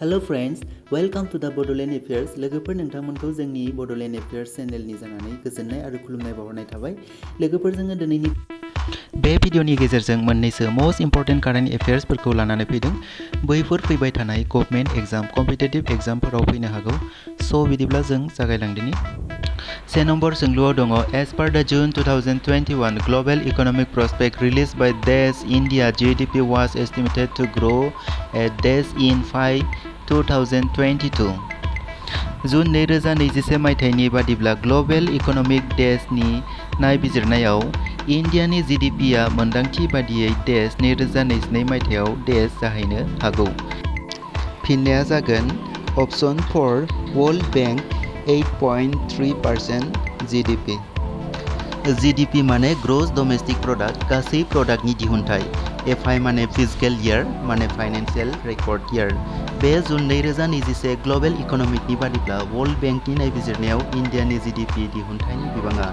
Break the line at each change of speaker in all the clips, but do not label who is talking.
Hello friends, welcome to the Bodoland Affairs. लोगोफोर नोंथांमोनखौ जोंनि Bodoland Affairs चेनेलनि जानानै गोजोननाय आरो खुलुमनाय बावहरनाय थाबाय। लोगोफोर जोङो दिनैनि बे भिडिअनि गेजेरजों मोननैसो मोस्ट इम्पोर्टेन्ट कारेन्ट एफेयार्सफोरखौ लानानै फैदों। बैफोर फैबाय थानाय गभर्नमेन्ट एग्जाम, कम्पिटिटिभ एग्जामफोराव फैनो हागौ। स' बिदिब्ला जों जागायलांदिनि। से नम्बर सोंलुआव दङ एज पार द जुन 2021 global economic prospect released by DES India GDP was estimated to grow at DES in 2022। जुन 2021 मायथाइनि बादिब्ला ग्लोबल इकोनॉमिक डेसनि नायबिजिरनायाव इन्डियानि GDPआ मोन्दांथि बादियै डेस 2022 मायथाइयाव डेस जाहैनो हागौ। फिननाया जागोन option 4 world bank 8.3% GDP। GDP माने ग्रॉस डोमेस्टिक प्रोडक्ट, गासै प्रोडक्टनि दिहुनथाय। FI माने फिजिकल इयार माने फाइनेंशियल रेकर्ड इयार। बे जुन 2021 ग्लोबल इकोनॉमिकनि बादिब्ला वर्ल्ड बैंकनि नायबिजिरनायाव इन्डियानि GDP दिहुनथायनि बिबाङा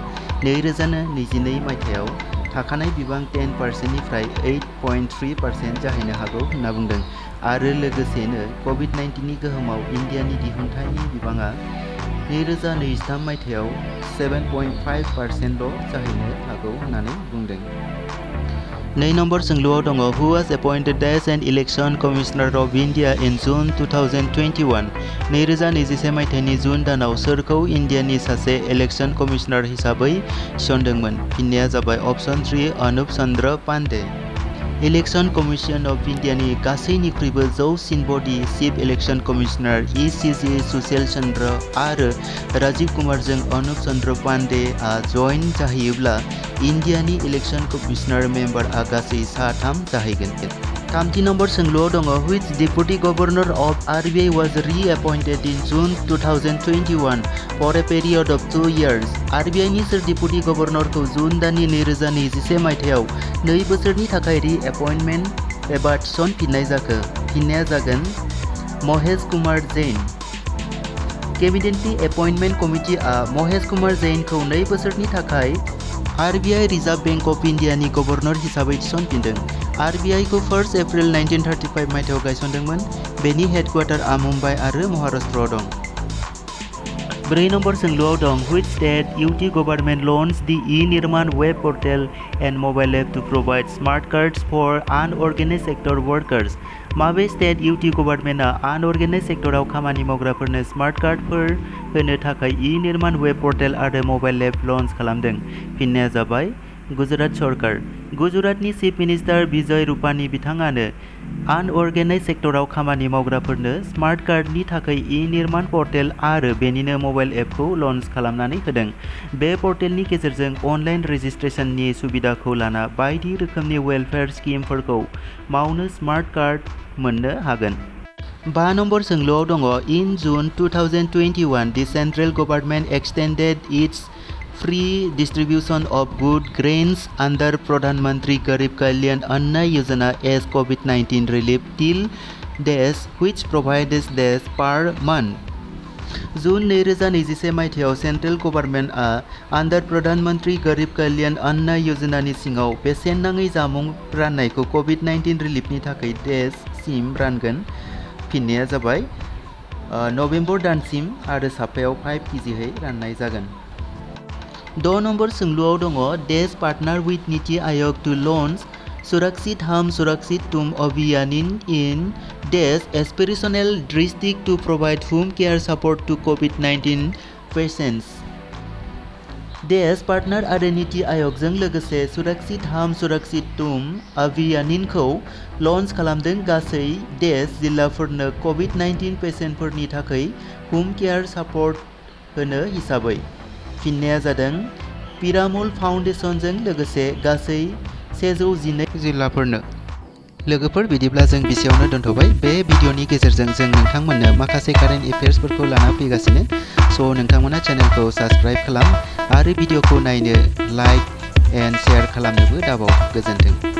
2022 मायथाइयाव थाखानाय बिबां 10%निफ्राय 8.3% जाहैनो हागौ होनना बुंदों आरो लोगोसेनो कोविड-19नि गोहोमाव इन्डियानि दिहुनथायनि बिबाङा 2023 मायथाइयाव 7.5%ल' जाहैनो हागौ होननानै बुंदों। 2 नम्बर सोंलुआव दङ who was appointed as an election commissioner of India in June 2021। 2021 मायथाइनि जुन दानाव सोरखौ इन्डियानि सासे इलेक्शन कमिशनार हिसाबै थिसनदोंमोन? फिननाया जाबाय option 3 Anup Chandra Pandey. Election commission of इन्डियानि गासैनिख्रुइबो जौसिन बडी chief election commissioner ECC Sushil Chandra आरो राजीव कुमारजों अनुप चन्द्र पांडेआ जइन जाहैयोब्ला इन्डियानि इलेक्शन कमिशनार मेम्बारआ गासै 3 जाहैगोन। 3 नम्बर सोंलुआव दङ which deputy governor of RBI was reappointed in June 2021 for a period of 2 years। RBI नि सोर डेपुटी गभर्नरखौ जुन दाननि 2021 मायथाइयाव 2 बोसोरनि थाखाय रिएपइन्टमेन्ट एबा थिसनफिननाय जाखो? फिननाया जागोन महेश कुमार जैन। कैबिनेटनि एपइन्टमेन्ट कमिटिआ महेश कुमार जैनखौ 2 बोसोरनि थाखाय RBI रिजार्भ बैंक अफ इन्डियानि गभर्नर हिसाबै थिसनफिनदों। RBI खौ 1 एप्रिल 1935 मायथाइयाव गायसनदोंमोन। बेनि हेडक्वार्टारआ मुम्बाइ आरो महाराष्ट्रआव दं। 4 नम्बर सोंलुआव दं which state UT government launched the e-Nirman web portal and mobile app to provide smart cards for unorganized sector workers। माबे स्टेट UT गभर्नमेन्टआ आनअर्गेनाइज सेक्टराव खामानि मावग्राफोरनो स्मार्ट कार्डफोर होनो थाखाय ई-निर्मान वेब पर्टेल आरो मबाइल एप लन्च खालामदों? फिननाया जाबाय गुजरात सरकार। गुजरातनि चीफ मिनिस्टार विजय रुपानी बिथाङानो आनअर्गेनाइज सेक्टराव खामानि मावग्राफोरनो स्मार्ट कार्डनि थाखाय ई-निर्मान पर्टेल आरो बेनिनो मबाइल एपखौ लन्च खालामनानै होदों। बे पर्टेलनि गेजेरजों अनलाइन रेजिस्ट्रेशननि सुबिदाखौ लाना बायदि रोखोमनि वेलफेयार स्किमफोरखौ मावनो स्मार्ट कार्ड मोननो हागोन। 5 नम्बर सोंलुआव दङ इन June 2021 the central government extended its free distribution of good grains under Pradhan Mantri Garib Kalyan Anna Yojana as COVID-19 relief till days which provides days per month। जुन 2021 मायथाइयाव central गभर्नमेन्टआ आन्डार प्रधान मन्त्रि गरिब कल्याण अन्न योजनानि सिङाव बेसेन नाङै जामुं राननायखौ कोविड-19 रिलिफनि थाखाय देश सिम रानगोन। फिननाया जाबाय नभेम्बर दानसिम आरो साफायाव 5 केजिहै राननाय जागोन। 6 नम्बर सोंलुआव दङ देश partner with NITI Aayog two launch सुरक्षित हम सुरक्षित तुम अभियान इन देश एस्पिरेशनल डिस्ट्रिक्ट टु प्रोवाइड होम केयर सपोर्ट टु कोविड-19 पेशेंट्स। देश पार्टनार आरो नीति आयगजों लोगोसे सुरक्षित हम सुरक्षित तुम अभियानखौ लन्च खालामदों गासै देश जिल्लाफोरनो कोविड-19 पेशेन्टफोरनि थाखाय होम केयर सपोर्ट होनो हिसाबै। फिननाया जादों पिरामल फाउन्डेसनजों लोगोसे गासै 112 जिल्लाफोरनो। लोगोफोर बिदिब्ला जों बिसेयावनो दोनथ'बाय। बे भिडिअनि गेजेरजों जों नोंथांमोननो माखासे कारेन्ट एफेयार्सफोरखौ लाना फैगासिनो। स' नोंथांमोना चेनेलखौ साबस्क्राइब खालाम आरो भिडिअखौ नायनो लाइक एन्ड शेयार खालामनोबो दाबाव। गोजोन्थों।